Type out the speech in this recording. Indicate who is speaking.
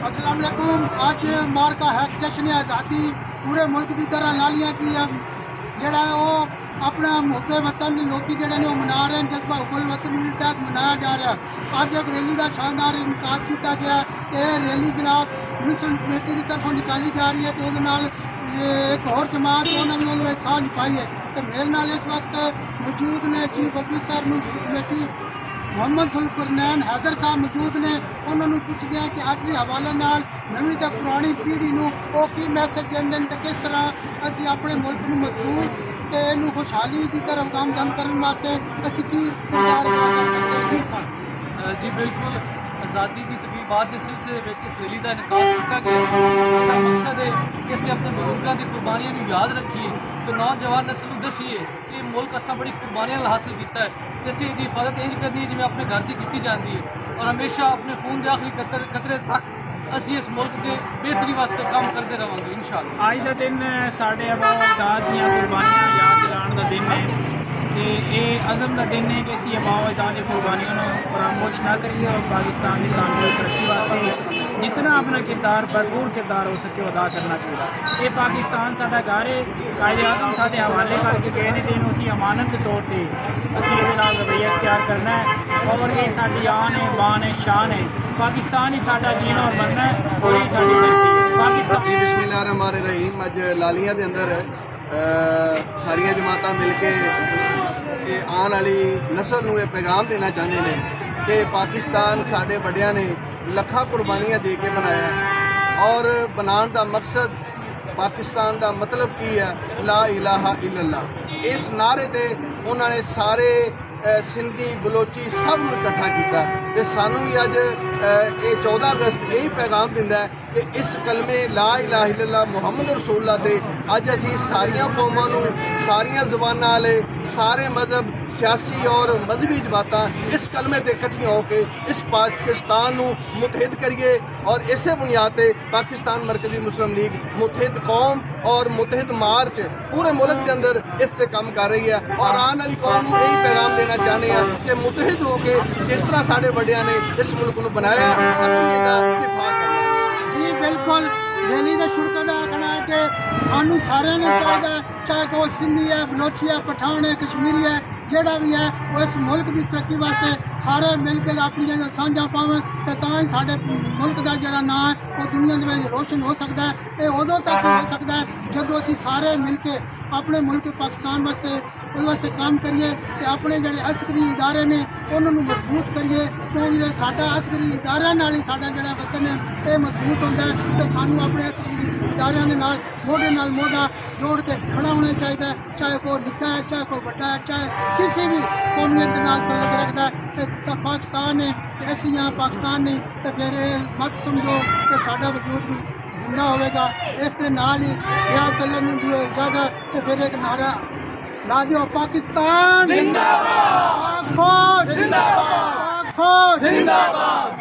Speaker 1: अस्सलाम वालेकुम। अज मार्का हैक जश्न आज़ादी पूरे मुल्क की तरह लालियां भी जोड़ा है वो अपना मुहब्बे वतन लोग जोड़े ने मना रहे हैं। जज्बा हुब्बुल वतन के तहत मनाया जा रहा है। अज एक रैली का शानदार इनकाद किया गया। ये रैली जनाब मुस्लिम कमेटी की तरफों निकाली जा रही है। तो एक और जमात उन्होंने सांझ पाई है। तो मेरे नाल इस वक्त मौजूद ने चीफ ऑफिसर मुस्लिम कमेटी मोहम्मद सुल्फरनैन हैदर साहब मौजूद ने। उन्होंने पूछते हैं कि अज के हवाले नाल नवीं तो पुरानी पीढ़ी को की मैसेज देंगे तो किस तरह असी अपने मुल्क को मजबूत तो इनू खुशहाली की तरफ गामजन करने वास्ते असी की किरदार अदा कर सकते हैं।
Speaker 2: जी बिल्कुल, आज़ादी की तकरीबात के सिलसिले में इस रैली का इनकाद किया गया। मकसद है कि असं अपने बुजुर्गों की कुर्बानियों को याद रखिए तो नौजवान नस्ल को दसीए कि मुल्क असा बड़ी कुर्बानियां हासिल किया है तो असं इसकी हिफाजत इंज करनी है जिमें अपने घर की की जाती है और हमेशा अपने खून के आखिरी कतरे तक असी इस मुल्क के बेहतरी वास्ते काम करते रहेंगे इंशाअल्लाह।
Speaker 3: अज का दिन साढ़े अबाओ-अजदाद दी कुर्बानियां याद दिलाने का दिन है कि ये अज़म का दिन है कि असी अबाओ-अजदाद की कुर्बानियों को फरामोश ना करिए और पाकिस्तान की कामयाबी तरक्की वास्ते जितना अपना किरदार भरपूर किरदार हो सके अदा करना चाहिए। ये पाकिस्तान साडा घर है। कायदे आज़म साडे हवाले करके गए ने दिन उसी अमानत के तौर पर असी ये रवैया इख्तियार करना है और ये साडी आन है, बान है, शान है। पाकिस्तान ही साडा जीना और बनना है और ये साडी तरक्की है। पाकिस्तान
Speaker 4: बिस्मिल्लाहिर्रहमानिर्रहीम। अज लालियां के अंदर सारिया जमात मिल के आने वाली नस्ल को पैगाम देना चाहते हैं कि पाकिस्तान साढ़े बड़िया ने लखा कुर्बानियाँ दे के बनाया है और बनाने का मकसद पाकिस्तान का मतलब की है ला इलाहा इल्लल्लाह। इस नारे ते उन्होंने सारे सिंधी बलोची सब इकट्ठा किया तो सानू भी अज ये 14 अगस्त यही पैगाम दिंदा है कि इस कलमे ला इलाहा इल्लल्लाह मुहम्मद रसूलुल्लाह दे अज असी सारिया कौमां नूं सारिया ज़बानां वाले सारे मजहब सियासी और मजहबी जमातां इस कलमे ते इकट्ठियां होकर इस पाकिस्तान नूं मुतहद करिए और इस बुनियाद पर पाकिस्तान मरकजी मुस्लिम लीग मुतहद कौम और मुतहद मार्च पूरे मुल्क के अंदर इस ते काम कर रही है और आने वाली कौम नूं यही पैगाम देना चाहते हैं कि मुतहद होकर जिस तरह साढ़े बड़िया ने इस मुल्क को बनाया असीं इहदा दिफा करना।
Speaker 1: जी बिल्कुल, रैली का शुरू का आखना है कि सानू सारे चाहिए, चाहे कोई सिंधी है, बलोची है, पठान है, कश्मीरी है, जोड़ा भी है वो इस मुल्क की तरक्की वास्ते सारे मिल के अपनी जगह सांझा पावन तो ही साढ़े मुल्क का जोड़ा नाम है वो दुनिया में रोशन हो सकता है। ये उदों तक ही हो सकता है जो असी सारे मिल के अपने मुल्क पाकिस्तान वास्ते उस वास्ते काम करिए तो अपने जोड़े अस्करी इदारे ने उन्होंने मजबूत करिए क्योंकि साडा अस्करी इदारे नाल ही साडा जोड़ा वतन है ये मजबूत होता है। तो सानू अपने अस्करी इदारे नाल मोढे जोड़ के खड़ा होना चाहिए, चाहे कोई निक्का है, चाहे कोई बड़ा है, चाहे किसी भी कौमियत नाल तल्लुक रखता है। तो पाकिस्तान है तो असी यहाँ पाकिस्तान नहीं तो फिर मत समझो कि साडा वजूद भी जिंदा होगा। इस नाल ही रियाज चलन दियो इजाजत तो फिर एक नारा ला दियो पाकिस्तान जिंदाबाद, पाक फौज जिंदाबाद, पाक फौज जिंदाबाद।